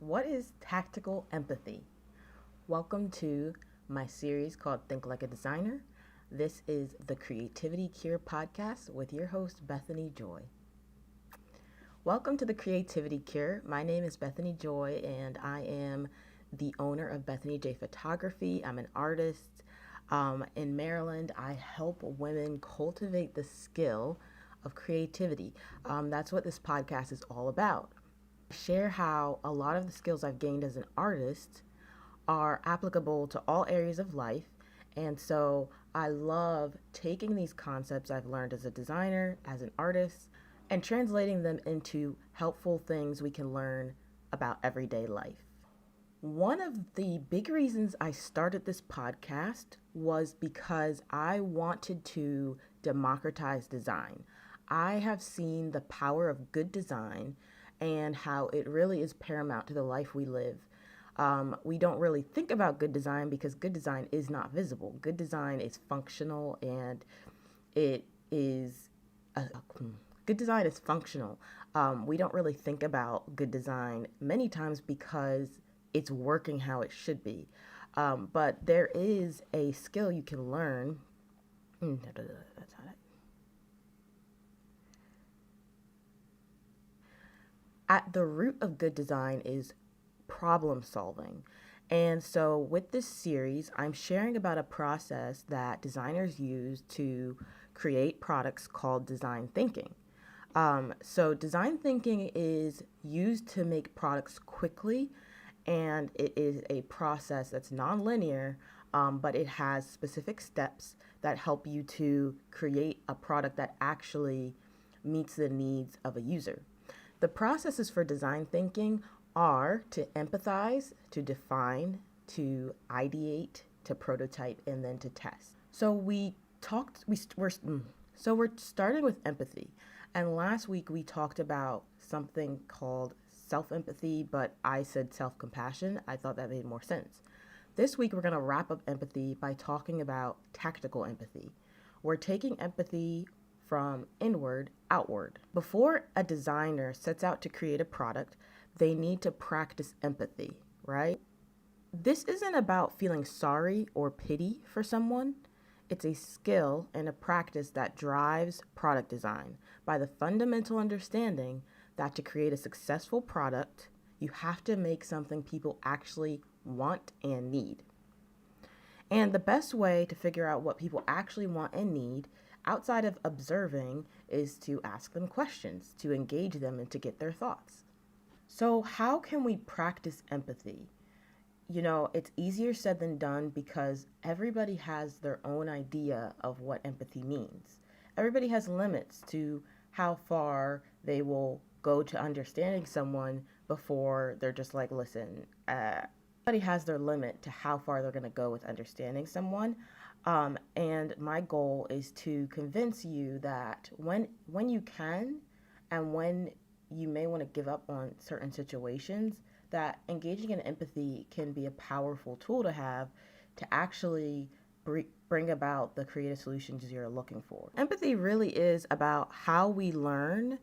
What is tactical empathy? Welcome to my series called Think Like a Designer. This is the Creativity Cure podcast with your host, Bethany Joy. Welcome to the Creativity Cure. My name is Bethany Joy, and I am the owner of Bethany J Photography. I'm an artist. In Maryland, I help women cultivate the skill of creativity. That's what this podcast is all about. Share how a lot of the skills I've gained as an artist are applicable to all areas of life. And so I love taking these concepts I've learned as a designer, as an artist, and translating them into helpful things we can learn about everyday life. One of the big reasons I started this podcast was because I wanted to democratize design. I have seen the power of good design and how it really is paramount to the life we live. We don't really think about good design because good design is not visible. Good design is functional and it is good design is functional. We don't really think about good design many times because it's working how it should be. But there is a skill you can learn. That's not it. At the root of good design is problem solving. And so with this series, I'm sharing about a process that designers use to create products called design thinking. So design thinking is used to make products quickly, and it is a process that's nonlinear, but it has specific steps that help you to create a product that actually meets the needs of a user. The processes for design thinking are to empathize, to define, to ideate, to prototype, and then to test. So we're starting with empathy. And last week we talked about something called self-empathy, but I said self-compassion. I thought that made more sense. This week we're going to wrap up empathy by talking about tactical empathy. We're taking empathy from inward outward. Before a designer sets out to create a product, they need to practice empathy, right? This isn't about feeling sorry or pity for someone. It's a skill and a practice that drives product design by the fundamental understanding that to create a successful product, you have to make something people actually want and need. And the best way to figure out what people actually want and need outside of observing is to ask them questions, to engage them, and to get their thoughts. So how can we practice empathy? It's easier said than done because everybody has their own idea of what empathy means. Everybody has limits to how far they will go to understanding someone before they're just like, listen, everybody has their limit to how far they're going to go with understanding someone. And my goal is to convince you that when you can and when you may want to give up on certain situations, that engaging in empathy can be a powerful tool to have to actually bring about the creative solutions you're looking for. Empathy really is about how we learn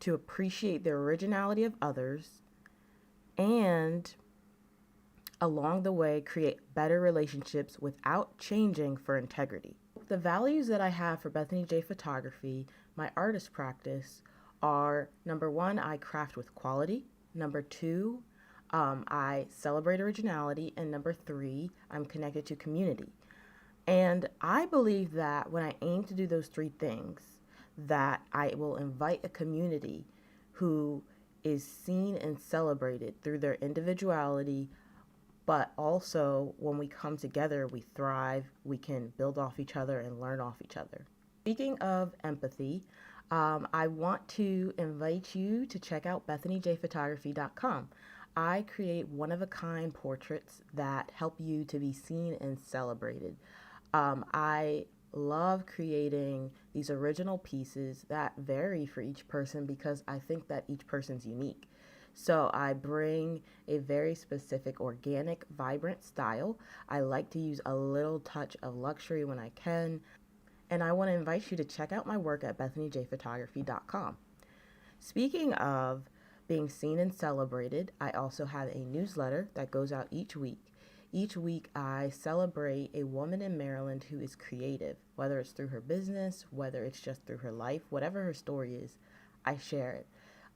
to appreciate the originality of others and along the way create better relationships without changing for integrity. The values that I have for Bethany J Photography, my artist practice, are number one, I craft with quality. Number two, I celebrate originality. And number three, I'm connected to community. And I believe that when I aim to do those three things, that I will invite a community who is seen and celebrated through their individuality, but also when we come together, we thrive, we can build off each other and learn off each other. Speaking of empathy, I want to invite you to check out BethanyJphotography.com. I create one-of-a-kind portraits that help you to be seen and celebrated. I love creating these original pieces that vary for each person because I think that each person's unique. So I bring a very specific, organic, vibrant style. I like to use a little touch of luxury when I can. And I want to invite you to check out my work at BethanyJphotography.com. Speaking of being seen and celebrated. I also have a newsletter that goes out each week. Each week, I celebrate a woman in Maryland who is creative, whether it's through her business, whether it's just through her life, whatever her story is, I share it.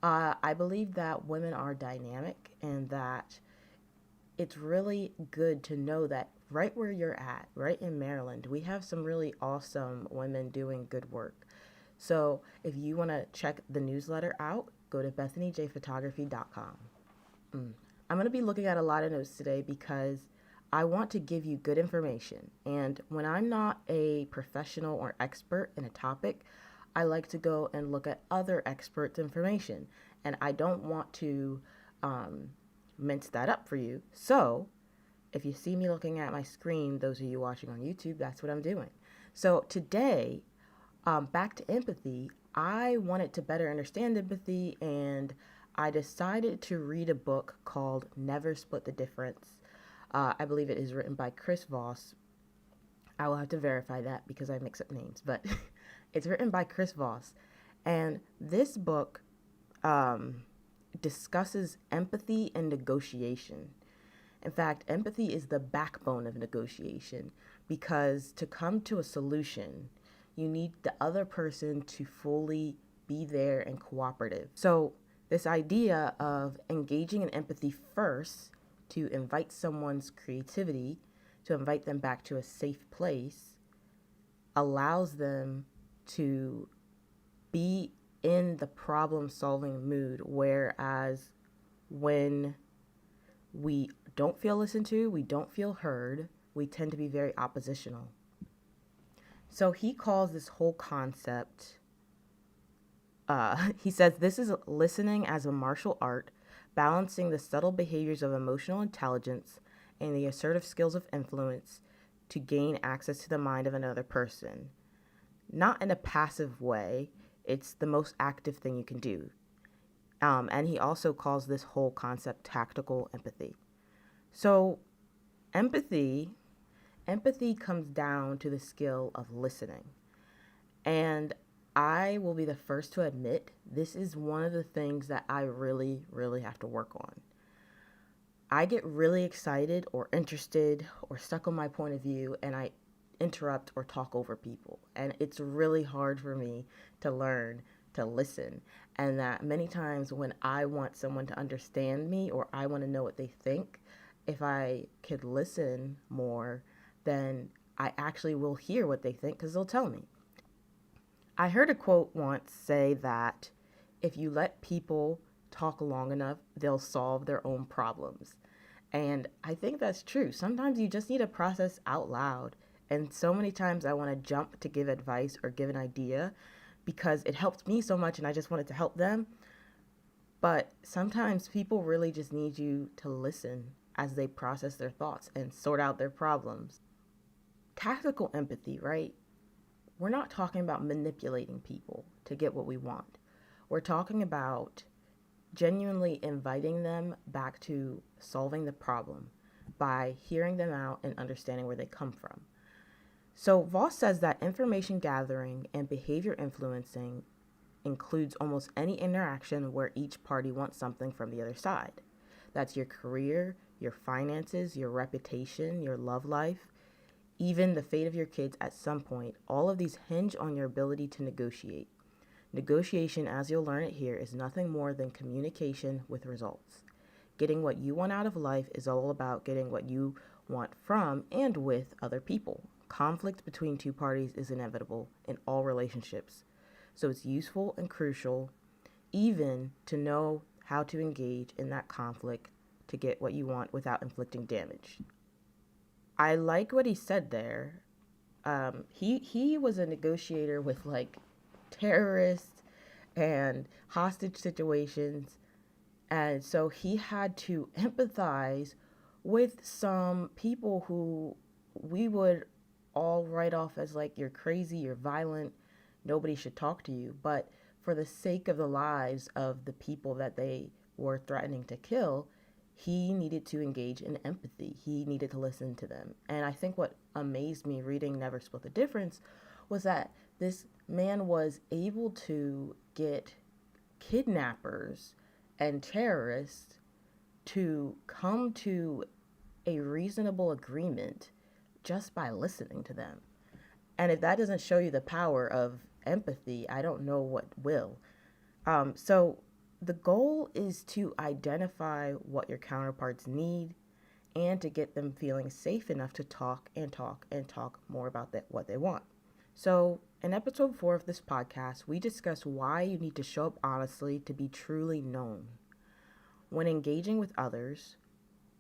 I believe that women are dynamic and that it's really good to know that right where you're at, right in Maryland, we have some really awesome women doing good work. So if you want to check the newsletter out, go to BethanyJphotography.com. I'm going to be looking at a lot of notes today because I want to give you good information. And when I'm not a professional or expert in a topic, I like to go and look at other experts' information. And I don't want to mince that up for you. So if you see me looking at my screen, those of you watching on YouTube, that's what I'm doing. So today, back to empathy, I wanted to better understand empathy, and I decided to read a book called Never Split the Difference. I believe it is written by Chris Voss. I will have to verify that because I mix up names, but it's written by Chris Voss. And this book discusses empathy and negotiation. In fact, empathy is the backbone of negotiation because to come to a solution, you need the other person to fully be there and cooperative. So this idea of engaging in empathy first to invite someone's creativity, to invite them back to a safe place, allows them to be in the problem-solving mood, whereas when we don't feel listened to, we don't feel heard, we tend to be very oppositional. So he calls this whole concept, he says this is listening as a martial art, balancing the subtle behaviors of emotional intelligence and the assertive skills of influence to gain access to the mind of another person. Not in a passive way, it's the most active thing you can do. And he also calls this whole concept tactical empathy. So empathy comes down to the skill of listening. And I will be the first to admit this is one of the things that I really, really have to work on. I get really excited or interested or stuck on my point of view, and I interrupt or talk over people. And it's really hard for me to learn to listen. And that many times when I want someone to understand me or I want to know what they think, if I could listen more, then I actually will hear what they think because they'll tell me. I heard a quote once say that if you let people talk long enough, they'll solve their own problems. And I think that's true. Sometimes you just need to process out loud. And so many times I want to jump to give advice or give an idea because it helped me so much and I just wanted to help them. But sometimes people really just need you to listen as they process their thoughts and sort out their problems. Tactical empathy, right? We're not talking about manipulating people to get what we want. We're talking about genuinely inviting them back to solving the problem by hearing them out and understanding where they come from. So Voss says that information gathering and behavior influencing includes almost any interaction where each party wants something from the other side. That's your career, your finances, your reputation, your love life, even the fate of your kids at some point. All of these hinge on your ability to negotiate. Negotiation, as you'll learn it here, is nothing more than communication with results. Getting what you want out of life is all about getting what you want from and with other people. Conflict between two parties is inevitable in all relationships. So it's useful and crucial even to know how to engage in that conflict to get what you want without inflicting damage. I like what he said there. He was a negotiator with like terrorists and hostage situations. And so he had to empathize with some people who we would all write off as like, you're crazy, you're violent, nobody should talk to you. But for the sake of the lives of the people that they were threatening to kill, he needed to engage in empathy. He needed to listen to them. And I think what amazed me reading Never Split the Difference was that this man was able to get kidnappers and terrorists to come to a reasonable agreement just by listening to them. And if that doesn't show you the power of empathy, I don't know what will. So the goal is to identify what your counterparts need and to get them feeling safe enough to talk and talk and talk more about what they want. So in episode 4 of this podcast, we discuss why you need to show up honestly to be truly known. When engaging with others,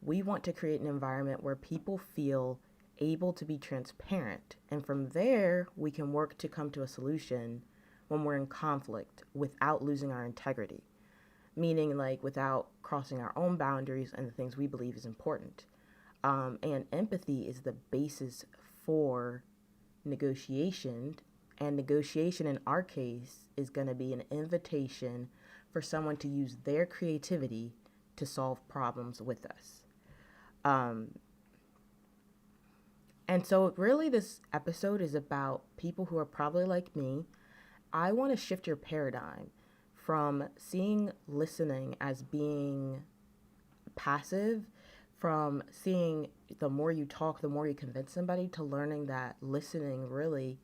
we want to create an environment where people feel able to be transparent. And from there, we can work to come to a solution when we're in conflict without losing our integrity. Meaning, like, without crossing our own boundaries and the things we believe is important. And empathy is the basis for negotiation. And negotiation, in our case, is going to be an invitation for someone to use their creativity to solve problems with us. And so really this episode is about people who are probably like me. I want to shift your paradigm from seeing listening as being passive, from seeing the more you talk, the more you convince somebody, to learning that listening really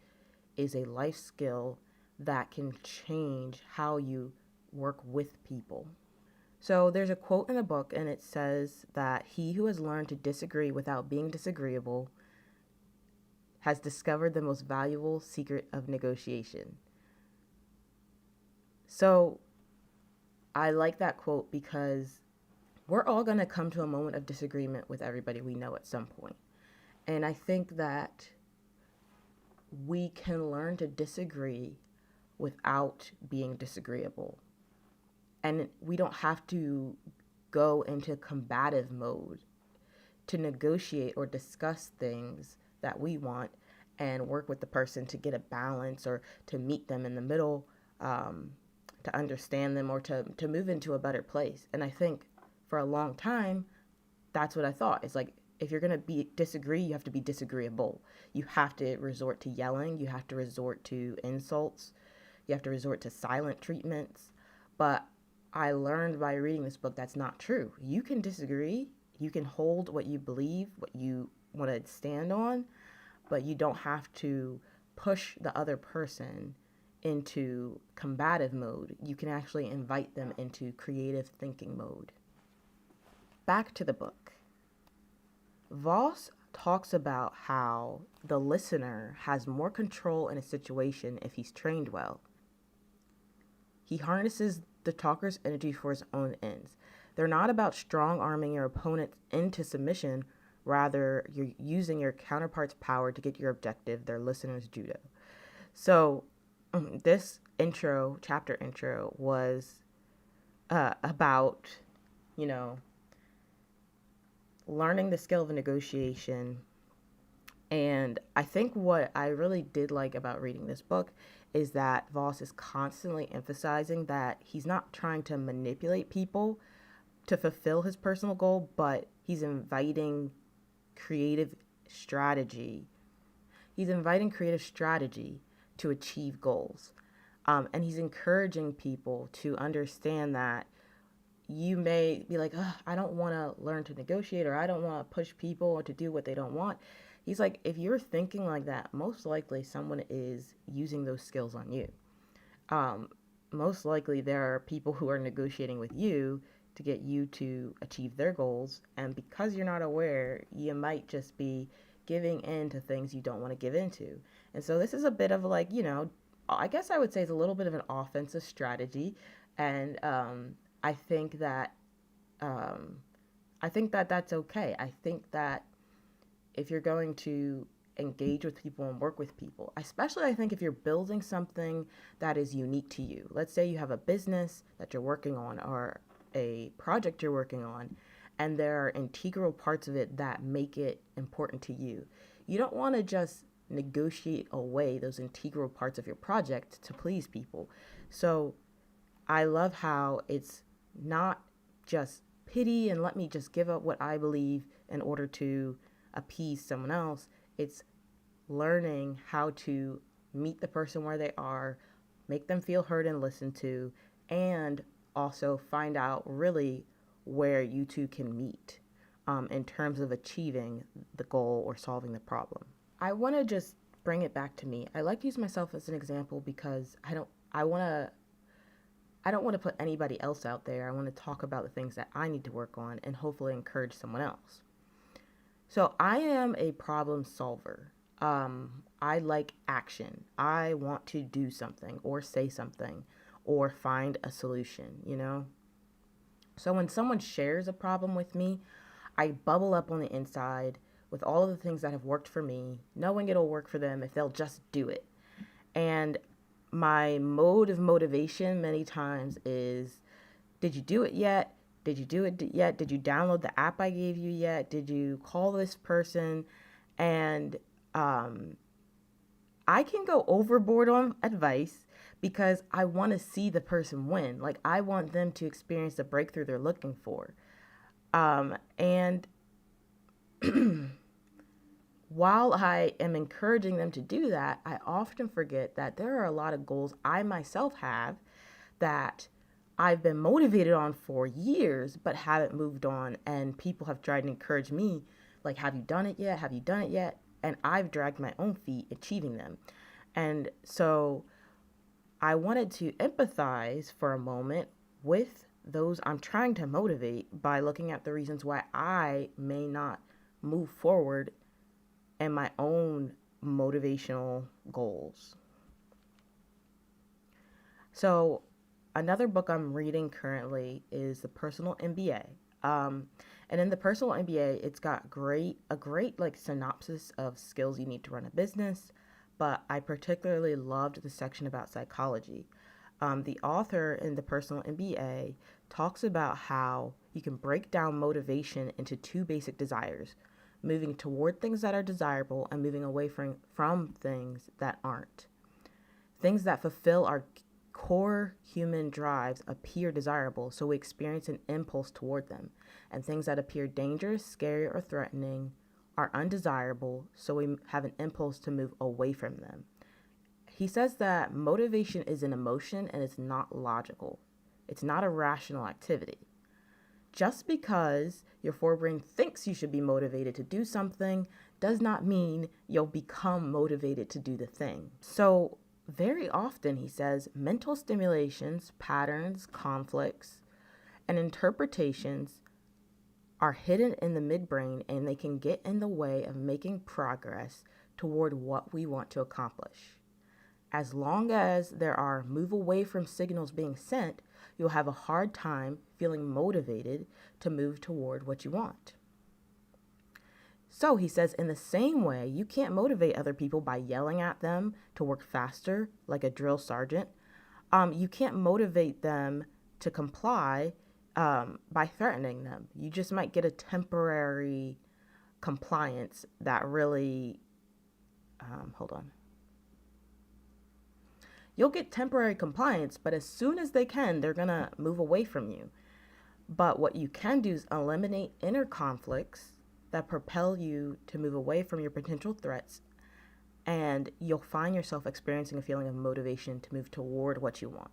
is a life skill that can change how you work with people. So there's a quote in a book, and it says that he who has learned to disagree without being disagreeable has discovered the most valuable secret of negotiation. So I like that quote because we're all going to come to a moment of disagreement with everybody we know at some point. And I think that we can learn to disagree without being disagreeable. And we don't have to go into combative mode to negotiate or discuss things that we want and work with the person to get a balance or to meet them in the middle, to understand them or to move into a better place. And I think for a long time, that's what I thought. It's like, if you're going to disagree, you have to be disagreeable. You have to resort to yelling. You have to resort to insults. You have to resort to silent treatments. But I learned by reading this book that's not true. You can disagree. You can hold what you believe, what you want to stand on, but you don't have to push the other person into combative mode. You can actually invite them into creative thinking mode. Back to the book. Voss talks about how the listener has more control in a situation if he's trained well. He harnesses the talker's energy for his own ends. They're not about strong-arming your opponent into submission. Rather, you're using your counterpart's power to get your objective, their listener's judo. So this chapter intro was about, learning the skill of negotiation. And I think what I really did like about reading this book is that Voss is constantly emphasizing that he's not trying to manipulate people to fulfill his personal goal, but he's inviting creative strategy. He's inviting creative strategy to achieve goals. And he's encouraging people to understand that you may be like, I don't want to learn to negotiate, or I don't want to push people or to do what they don't want. He's like, if you're thinking like that, most likely someone is using those skills on you. Most likely there are people who are negotiating with you to get you to achieve their goals. And because you're not aware, you might just be giving in to things you don't want to give into. And so this is a bit of like, I guess I would say it's a little bit of an offensive strategy. And I think that that's okay. I think that if you're going to engage with people and work with people, especially I think if you're building something that is unique to you. Let's say you have a business that you're working on or a project you're working on, and there are integral parts of it that make it important to you. You don't want to just negotiate away those integral parts of your project to please people. So I love how it's not just pity and let me just give up what I believe in order to appease someone else. It's learning how to meet the person where they are, make them feel heard and listened to, and also find out really where you two can meet in terms of achieving the goal or solving the problem. I want to just bring it back to me. I like to use myself as an example because I don't want to put anybody else out there. I want to talk about the things that I need to work on and hopefully encourage someone else. So I am a problem solver. I like action. I want to do something or say something or find a solution, you know? So when someone shares a problem with me, I bubble up on the inside with all of the things that have worked for me, knowing it'll work for them if they'll just do it. And my mode of motivation many times is, did you do it yet? Did you do it yet? Did you download the app I gave you yet? Did you call this person? And I can go overboard on advice because I want to see the person win. Like, I want them to experience the breakthrough they're looking for. And while I am encouraging them to do that, I often forget that there are a lot of goals I myself have that I've been motivated on for years, but haven't moved on. And people have tried to encourage me, like, have you done it yet? Have you done it yet? And I've dragged my own feet achieving them. And so I wanted to empathize for a moment with those I'm trying to motivate by looking at the reasons why I may not move forward in my own motivational goals. So another book I'm reading currently is the Personal MBA. And in the Personal MBA, it's got a great like synopsis of skills you need to run a business, but I particularly loved the section about psychology. The author in the Personal MBA talks about how you can break down motivation into two basic desires: moving toward things that are desirable and moving away from things that aren't. Things that fulfill our core human drives appear desirable, so we experience an impulse toward them. And things that appear dangerous, scary, or threatening are undesirable, so we have an impulse to move away from them. He says that motivation is an emotion and it's not logical. It's not a rational activity. Just because your forebrain thinks you should be motivated to do something does not mean you'll become motivated to do the thing. So very often, he says, mental stimulations, patterns, conflicts, and interpretations are hidden in the midbrain, and they can get in the way of making progress toward what we want to accomplish. As long as there are move away from signals being sent, you'll have a hard time feeling motivated to move toward what you want. So he says, in the same way, you can't motivate other people by yelling at them to work faster, like a drill sergeant. You can't motivate them to comply by threatening them. You just might get a temporary compliance that really, You'll get temporary compliance, but as soon as they can, they're going to move away from you. But what you can do is eliminate inner conflicts that propel you to move away from your potential threats, and you'll find yourself experiencing a feeling of motivation to move toward what you want.